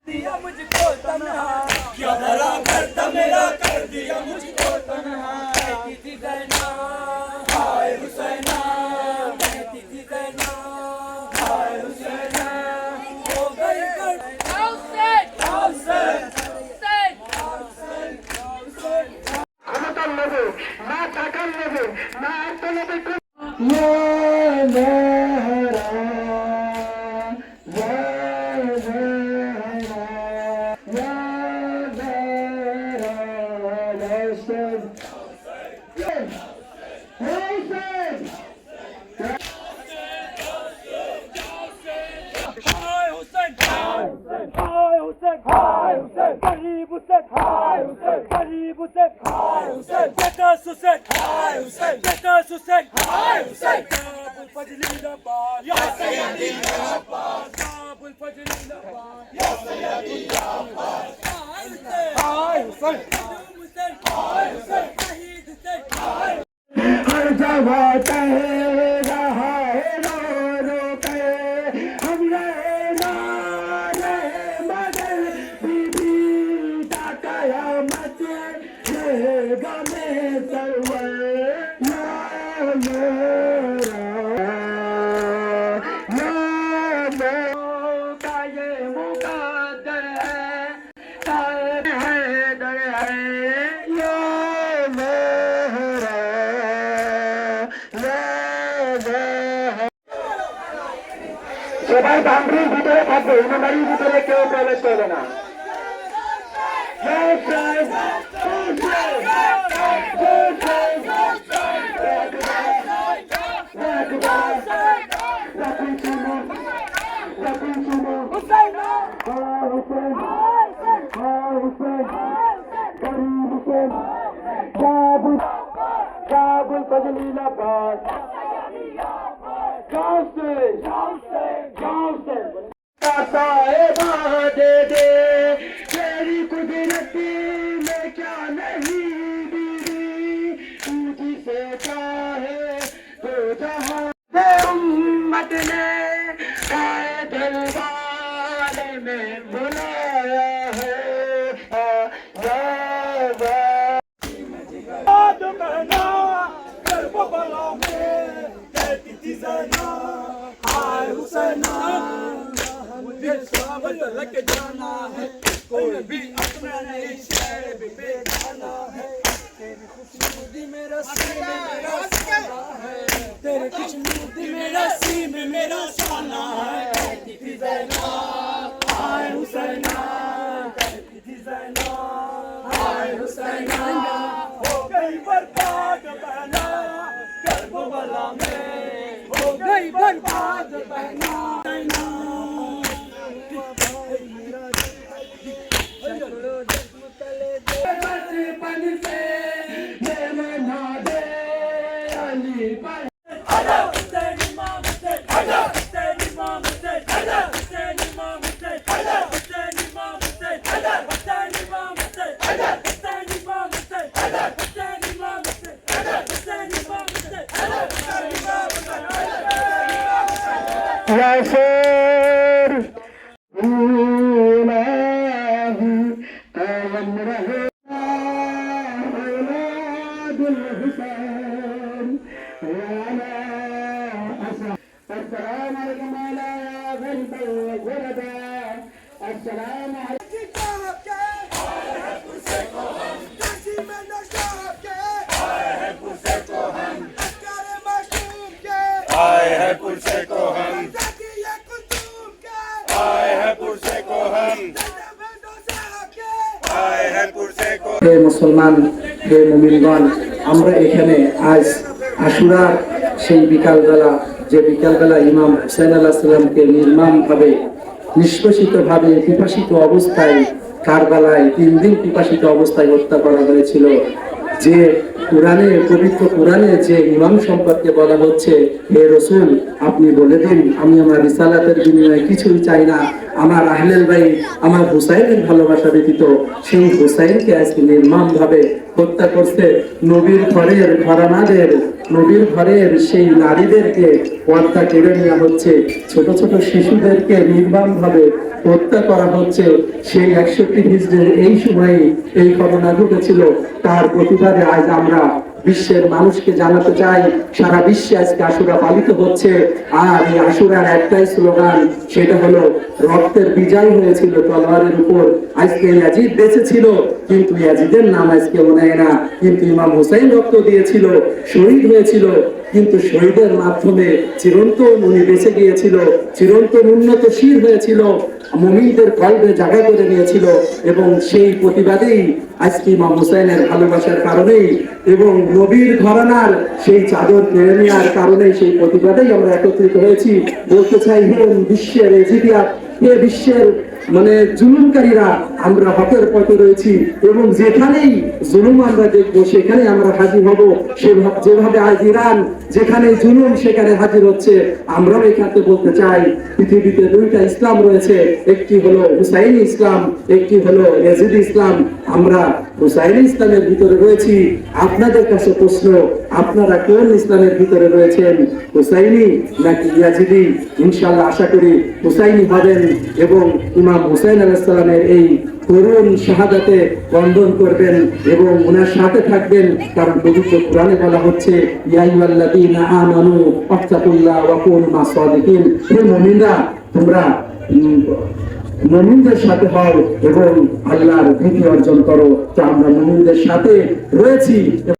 दिया मुझको तन्हा, क्या भरा करता मेरा कर दिया मुझको तन्हा। कहती थी ज़ैना हाय हुसैना, कहती थी ज़ैना हाय हुसैना, हो गई ক্ষমতার লোভে না টাকার লোভে না অর্থলোভে हर जगह कह रहा है रो रो के हम रहे मगर बीबी का कयामत रहेगा में सरवर का ये मुकद्दर है हैदर है সবাই বাউন্ডারির ভিতরে থাকবে, বাড়ির ভিতরে কেউ প্রবেশ করবে না। काबुल फजलीलाबाद गाँव से दे दे तेरी कुदरती में क्या नहीं दीदी, तू जिसे चाहे तो जहाँ दे उम्मत ने दरबार में बुलाया है। लेके जाना है कोई भी अपना नहीं शहर भी बेगाना है। तेरी खुशबू मेरा सीने मेरा साना है, तेरी खुशबू मेरा सीने मेरा साना है। कहती थी ज़ैना हाय हुसैना, कहती थी ज़ैना हाय हुसैना, हो गई बर्बाद बहना करबला में, हो गई बर्बाद बहना। यासर इलाही कायम रहे औलादुल हुसैन वाला अस्सलाम अलैकुम वाला गरीबल गुरबा अस्सलाम आए हैं पुरसे को हम, आए हैं पुरसे को हम, आए हैं पुरसे को। হে মুসলমান, হে মুমিনগণ, আমরা এখানে আজ আশুরার সেই বিকালবেলা, যে বিকালবেলা ইমাম হুসাইন আলাইহিস সালামকে নির্মমভাবে নিষ্পেষিতভাবে পিপাসিত অবস্থায় কারবালায় 3 দিন পিপাসিত অবস্থায় হত্যা করা হয়েছিল, যে কোরআনে, পবিত্র কোরআনে যে ইমাম সম্পর্কে বলা হচ্ছে, হে রসুল আপনি বলে দিন আমি আমার রিসালাতের বিনিময়ে কিছুই চাই না, আমার আহলেল বাইত, আমার হুসাইনের ভালোবাসা ব্যতীত। সেই হুসাইনকে আজকে নির্মম ভাবে হত্যা করছে। নবীর ঘরের ঘরানাদের, নবীর ঘরের সেই নারীদেরকে পর্দা কেড়ে নেওয়া হচ্ছে, ছোট ছোট শিশুদেরকে নির্মম ভাবে হত্যা করা হচ্ছে। সেই 61 হিজরির এই সময়ে এই ঘটনা ঘটেছিল। তার প্রতিবাদে আজ আমরা বিশ্বের মানুষকে জানাতে চাই, সারা বিশ্বে আজকে আশুরা পালিত হচ্ছে। আর এই আশুরার একটাই স্লোগান, সেটা হলো রক্তের বিজয় হয়েছিল তলোয়ারের উপর। আজকে ইয়াজিদ বেঁচে ছিল, কিন্তু ইয়াজিদের নাম আজকে নেয় না। কিন্তু ইমাম হুসাইন রক্ত দিয়েছিল, শহীদ হয়েছিল, কিন্তু শহীদের মাধ্যমে চিরন্তন উনি বেঁচে গিয়েছিল, চিরন্তন উন্নতশীল হয়েছিল, মুমিনদের কলবে জায়গা করে নিয়েছিল। এবং সেই প্রতিবাদেই আজকে ইমাম হুসাইনের ভালোবাসার কারণেই এবং নবীর ঘরানার সেই চাদর কেড়ে নেওয়ার কারণে, সেই প্রতিবাদেই আমরা একত্রিত হয়েছি। বলতে চাই, হে বিশ্বের এজিদিয়াত, হে বিশ্বের জুলুমকারীরা, আমরা হকের পথে রয়েছি এবং যেখানেই জুলুম আমরা দেখবো সেখানে আমরা হাজির হব। যেভাবে আজ ইরান যেখানে জুলুম সেখানে হাজির হচ্ছে, আমরাও এখানে বলতে চাই পৃথিবীতে দুইটা ইসলাম রয়েছে, একটি হলো হুসাইনি ইসলাম, একটি হলো ইয়াজিদি ইসলাম। আমরা হুসাইনি ইসলামের ভিতরে রয়েছি। আপনাদের কাছে প্রশ্ন, আপনারা কোন ইসলামের ভিতরে রয়েছেন, হুসাইনি নাকি ইয়াজিদি? ইনশাআল্লাহ আশা করি হুসাইনি হবেন এবং ইমাম হুসাইন আলাইহিস সালামের এই করুণ শাহাদাতে বন্ধন করবেন এবং ওনার সাথে থাকবেন। কারণ পবিত্র কোরআনে বলা হচ্ছে, ইয়া আইয়ুহাল্লাযীনা আমানু ওয়াত্তাকুল্লাহ ওয়া কুনু মা'আস সাদিকিন। হে মুমিনরা, তোমরা মুমিনদের সাথে হও এবং আল্লাহর ভীতি অর্জন করো। তো আমরা মুমিনদের সাথে রয়েছি।